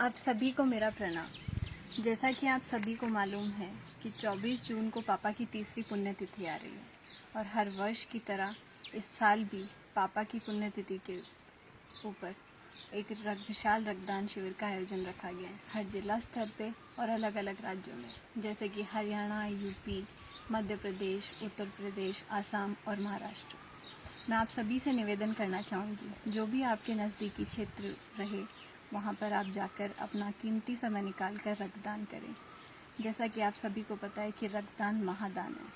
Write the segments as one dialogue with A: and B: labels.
A: आप सभी को मेरा प्रणाम। जैसा कि आप सभी को मालूम है कि 24 जून को पापा की तीसरी पुण्यतिथि आ रही है और हर वर्ष की तरह इस साल भी पापा की पुण्यतिथि के ऊपर एक विशाल रक्तदान शिविर का आयोजन रखा गया है हर जिला स्तर पे और अलग अलग राज्यों में, जैसे कि हरियाणा, यूपी, मध्य प्रदेश, उत्तर प्रदेश, आसाम और महाराष्ट्र। मैं आप सभी से निवेदन करना चाहूँगी, जो भी आपके नज़दीकी क्षेत्र रहे वहाँ पर आप जाकर अपना कीमती समय निकाल कर रक्तदान करें। जैसा कि आप सभी को पता है कि रक्तदान महादान है।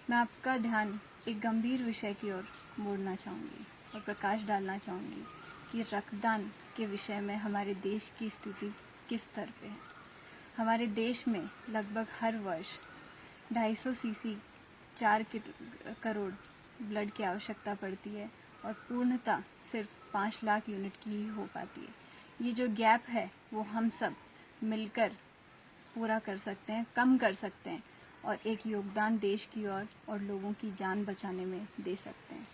A: मैं आपका ध्यान एक गंभीर विषय की ओर मोड़ना चाहूँगी और प्रकाश डालना चाहूँगी कि रक्तदान के विषय में हमारे देश की स्थिति किस स्तर पे है। हमारे देश में लगभग हर वर्ष 250 सीसी 4 करोड़ ब्लड की आवश्यकता पड़ती है और पूर्णतः सिर्फ 5 लाख यूनिट की ही हो पाती है। ये जो गैप है वो हम सब मिलकर पूरा कर सकते हैं, कम कर सकते हैं और एक योगदान देश की ओर और लोगों की जान बचाने में दे सकते हैं।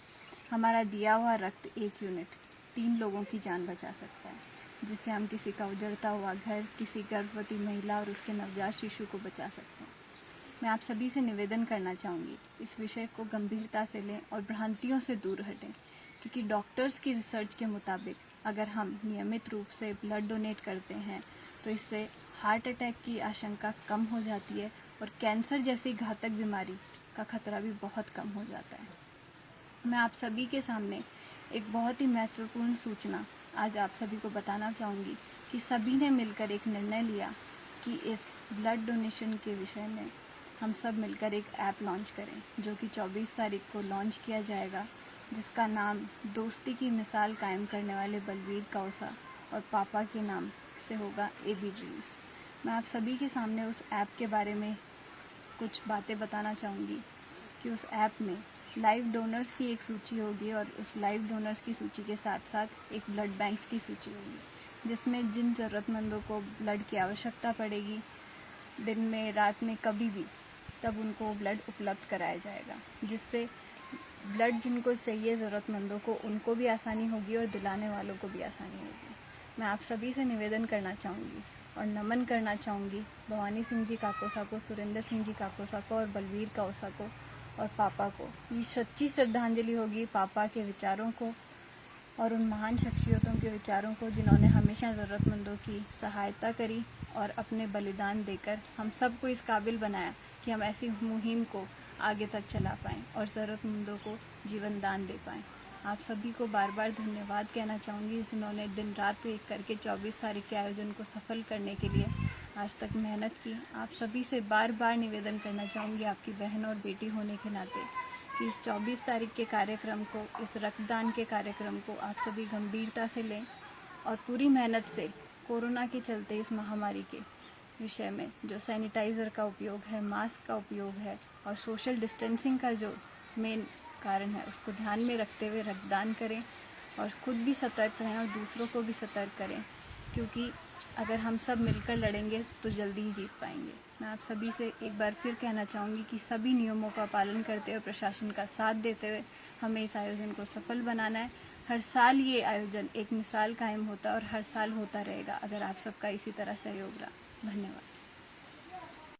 A: हमारा दिया हुआ रक्त 1 यूनिट 3 लोगों की जान बचा सकता है, जिससे हम किसी का उजड़ता हुआ घर, किसी गर्भवती महिला और उसके नवजात शिशु को बचा सकते हैं। मैं आप सभी से निवेदन करना चाहूँगी, इस विषय को गंभीरता से लें और भ्रांतियों से दूर हटें, क्योंकि डॉक्टर्स की रिसर्च के मुताबिक अगर हम नियमित रूप से ब्लड डोनेट करते हैं तो इससे हार्ट अटैक की आशंका कम हो जाती है और कैंसर जैसी घातक बीमारी का खतरा भी बहुत कम हो जाता है। मैं आप सभी के सामने एक बहुत ही महत्वपूर्ण सूचना आज आप सभी को बताना चाहूँगी कि सभी ने मिलकर एक निर्णय लिया कि इस ब्लड डोनेशन के विषय में हम सब मिलकर एक ऐप लॉन्च करें, जो कि 24 तारीख को लॉन्च किया जाएगा, जिसका नाम दोस्ती की मिसाल कायम करने वाले बलवीर कौसा और पापा के नाम से होगा AB ड्रीम्स। मैं आप सभी के सामने उस ऐप के बारे में कुछ बातें बताना चाहूँगी कि उस ऐप में लाइव डोनर्स की एक सूची होगी और उस लाइव डोनर्स की सूची के साथ साथ एक ब्लड बैंक्स की सूची होगी, जिसमें जिन ज़रूरतमंदों को ब्लड की आवश्यकता पड़ेगी दिन में, रात में, कभी भी, तब उनको ब्लड उपलब्ध कराया जाएगा, जिससे ब्लड जिनको चाहिए ज़रूरतमंदों को, उनको भी आसानी होगी और दिलाने वालों को भी आसानी होगी। मैं आप सभी से निवेदन करना चाहूँगी और नमन करना चाहूँगी भवानी सिंह जी काकोसा को, सुरेंद्र सिंह जी काकोसा को और बलवीर कौसा को और पापा को। ये सच्ची श्रद्धांजलि होगी पापा के विचारों को और उन महान शख्सियतों के विचारों को, जिन्होंने हमेशा ज़रूरतमंदों की सहायता करी और अपने बलिदान देकर हम सबको इस काबिल बनाया कि हम ऐसी मुहिम को आगे तक चला पाएँ और ज़रूरतमंदों को जीवन दान दे पाएँ। आप सभी को बार बार धन्यवाद कहना चाहूँगी, जिन्होंने दिन रात एक करके 24 तारीख के आयोजन को सफल करने के लिए आज तक मेहनत की। आप सभी से बार बार निवेदन करना चाहूँगी, आपकी बहन और बेटी होने के नाते, कि इस 24 तारीख के कार्यक्रम को, इस रक्तदान के कार्यक्रम को आप सभी गंभीरता से लें और पूरी मेहनत से कोरोना के चलते इस महामारी के विषय में जो सैनिटाइज़र का उपयोग है, मास्क का उपयोग है और सोशल डिस्टेंसिंग का जो मेन कारण है, उसको ध्यान में रखते हुए रक्तदान करें और खुद भी सतर्क रहें और दूसरों को भी सतर्क करें, क्योंकि अगर हम सब मिलकर लड़ेंगे तो जल्दी ही जीत पाएंगे। मैं आप सभी से एक बार फिर कहना चाहूँगी कि सभी नियमों का पालन करते हुए, प्रशासन का साथ देते हुए हमें इस आयोजन को सफल बनाना है। हर साल ये आयोजन एक मिसाल कायम होता है और हर साल होता रहेगा, अगर आप सबका इसी तरह सहयोग रहा। धन्यवाद।